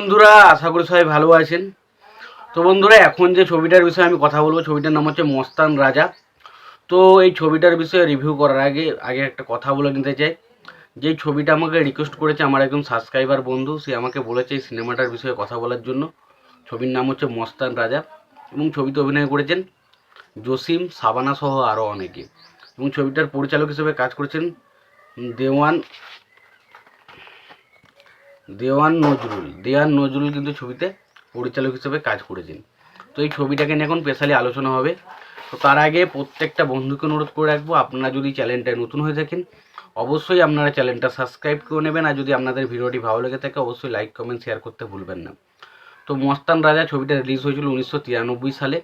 বন্ধুরা, আশা করি সবাই ভালো আছেন। তো বন্ধুরা, এখন যে ছবিটার বিষয়ে আমি কথা বলবো, ছবিটার নাম হচ্ছে মস্তান রাজা। তো এই ছবিটার বিষয়ে রিভিউ করার আগে একটা কথা বলে নিতে চাই। যে ছবিটা আমাকে রিকোয়েস্ট করেছে আমার একজন সাবস্ক্রাইবার বন্ধু, সে আমাকে বলেছে এই সিনেমাটার বিষয়ে কথা বলার জন্য। ছবির নাম হচ্ছে মস্তান রাজা এবং ছবিতে অভিনয় করেছেন জসিম, সাবানা সহ আরও অনেকে। এবং ছবিটার পরিচালক হিসেবে কাজ করেছেন দেওয়ান দেওয়ান নজরুল কিন্তু ছবিতে পরিচালক হিসেবে কাজ করেছেন। তো এই ছবিটাকে নিয়ে এখন স্পেশালি আলোচনা হবে। তো তার আগে প্রত্যেকটা বন্ধুকে অনুরোধ করে রাখবো, আপনারা যদি চ্যানেলটায় নতুন হয়ে থাকেন অবশ্যই আপনারা চ্যানেলটা সাবস্ক্রাইব করে নেবেন। আর যদি আপনাদের ভিডিওটি ভালো লেগে থাকে অবশ্যই লাইক কমেন্ট শেয়ার করতে ভুলবেন না। তো মস্তান রাজা ছবিটা রিলিজ হয়েছিল 1993 সালে।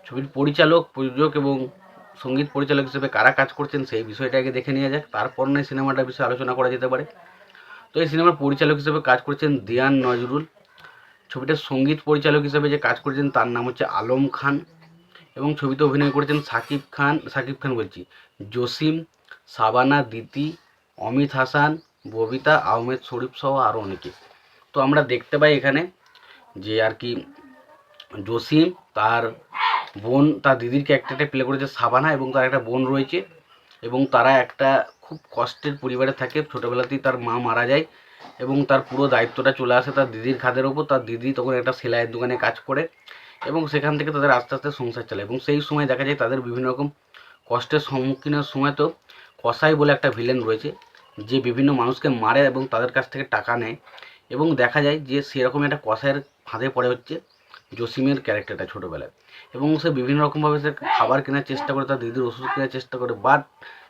ছবির পরিচালক, প্রযোজক এবং সঙ্গীত পরিচালক হিসেবে কারা কাজ করছেন সেই বিষয়টাকে দেখে নিয়ে যাক, তারপর নয় সিনেমাটার বিষয়ে আলোচনা করা যেতে পারে। তো এই সিনেমার পরিচালক হিসেবে কাজ করছেন দেওয়ান নজরুল। ছবিটার সঙ্গীত পরিচালক হিসেবে যে কাজ করেছেন তার নাম হচ্ছে আলম খান। এবং ছবিতে অভিনয় করেছেন সাকিব খান বলছি, জসিম, সাবানা, দিতি, অমিত হাসান, ববিতা, আহমেদ শরীফ সহ আরও অনেকে। তো আমরা দেখতে পাই এখানে যে আর কি জসিম তার দিদির ক্যারেক্টারটা প্লে করেছে সাবানা, এবং তার একটা বোন রয়েছে এবং তারা একটা খুব কষ্টের পরিবারে থাকে। ছোটোবেলাতেই তার মা মারা যায় এবং তার পুরো দায়িত্বটা চলে আসে তার দিদির খাদের ওপর। তার দিদি তখন একটা সেলাইয়ের দোকানে কাজ করে এবং সেখান থেকে তাদের আস্তে আস্তে সংসার চালায়। এবং সেই সময় দেখা যায় তাদের বিভিন্ন রকম কষ্টের সম্মুখীনের সময় তো কসাই বলে একটা ভিলেন রয়েছে যে বিভিন্ন মানুষকে মারে এবং তাদের কাছ থেকে টাকা নেয়। এবং দেখা যায় যে সেরকম একটা কসাইয়ের ফাঁদে পড়ে হচ্ছে জসিমের ক্যারেক্টারটা ছোটোবেলায়। এবং সে বিভিন্ন রকমভাবে সে খাবার কেনার চেষ্টা করে, তার দিদির ওষুধ কেনার চেষ্টা করে, বাট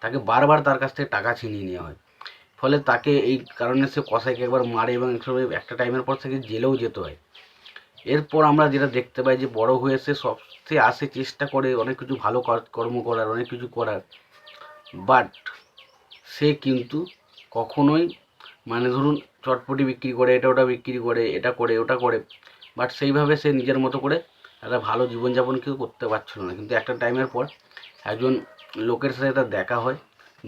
তাকে বারবার তার কাছ থেকে টাকা ছিনিয়ে নেওয়া হয়। ফলে তাকে এই কারণে সে কসাইকে একবার মারে এবং একটা টাইমের পর থেকে জেলেও যেতে হয়। এরপর আমরা যেটা দেখতে পাই যে বড় হয়ে সে আসে চেষ্টা করে অনেক কিছু ভালো কর্ম করার, অনেক কিছু করার, বাট সে কিন্তু কখনোই মানে ধরুন চটপটি বিক্রি করে, এটা ওটা বিক্রি করে, এটা করে ওটা করে, বাট সেইভাবে সে নিজের মতো করে একটা ভালো জীবনযাপন কেউ করতে পারছিল না। কিন্তু একটা টাইমের পর একজন লোকের সাথে তার দেখা হয়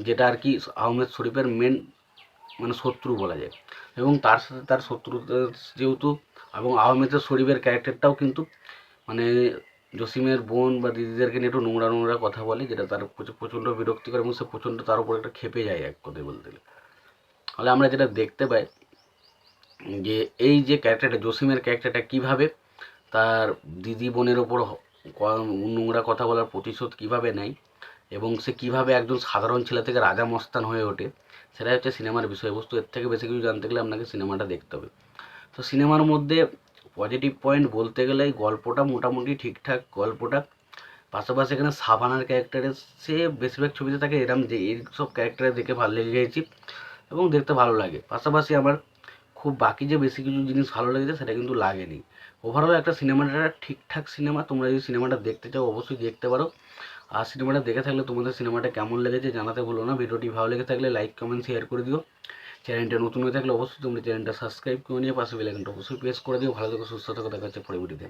যেটা আর কি আহমেদ শরীফের মেন মানে শত্রু বলা যায়। এবং তার সাথে তার শত্রু যেহেতু, এবং আহমেদের শরীফের ক্যারেক্টারটাও কিন্তু মানে জসিমের বোন বা দিদিদেরকে নিয়ে একটু নোংরা নোংরা কথা বলে, যেটা তার প্রচণ্ড বিরক্তিকর এবং সে প্রচণ্ড তার উপর একটা খেপে যায় এক কথায় বলতে গেলে। তাহলে আমরা যেটা দেখতে পাই যে এই যে ক্যারেক্টারটা জসিমের ক্যারেক্টারটা কীভাবে তার দিদি বোনের ওপর নোংরা কথা বলার প্রতিশোধ কীভাবে নেয় এবং সে কীভাবে একজন সাধারণ ছেলে থেকে রাজা মস্তান হয়ে ওঠে, সেটাই হচ্ছে সিনেমার বিষয়বস্তু। এর থেকে বেশি কিছু জানতে গেলে আপনাকে সিনেমাটা দেখতে হবে। তো সিনেমার মধ্যে পজিটিভ পয়েন্ট বলতে গেলে গল্পটা মোটামুটি ঠিকঠাক গল্পটা। পাশাপাশি এখানে সাবানার ক্যারেক্টারে সে বেশিরভাগ ছবিতে তাকে এইসব ক্যারেক্টারে দেখে ভালো লেগে গেছি এবং দেখতে ভালো লাগে। পাশাপাশি আমার খুব বাকি যে বেশি কিছু জিনিস ভালো লেগেছে সেটা কিন্তু লাগেনি। ওভারঅল একটা সিনেমাটা ঠিকঠাক সিনেমা। তোমরা যদি সিনেমাটা দেখতে চাও অবশ্যই দেখতে পারো। আর সিনেমাটা দেখে থাকলে তোমাদের সিনেমাটা কেমন লেগেছে জানাতে ভুলো না। ভিডিওটি ভালো লেগে থাকলে লাইক কমেন্ট শেয়ার করে দিও। চ্যানেলটা নতুন হয়ে থাকলে অবশ্যই তোমরা চ্যানেলটা সাবস্ক্রাইব করে নিয়ে পাশে বেল আইকনটা অবশ্যই প্রেস করে দিও। ভালো থেকো, সুস্থ থেকো, দেখা হচ্ছে পরে ভিডিওতে।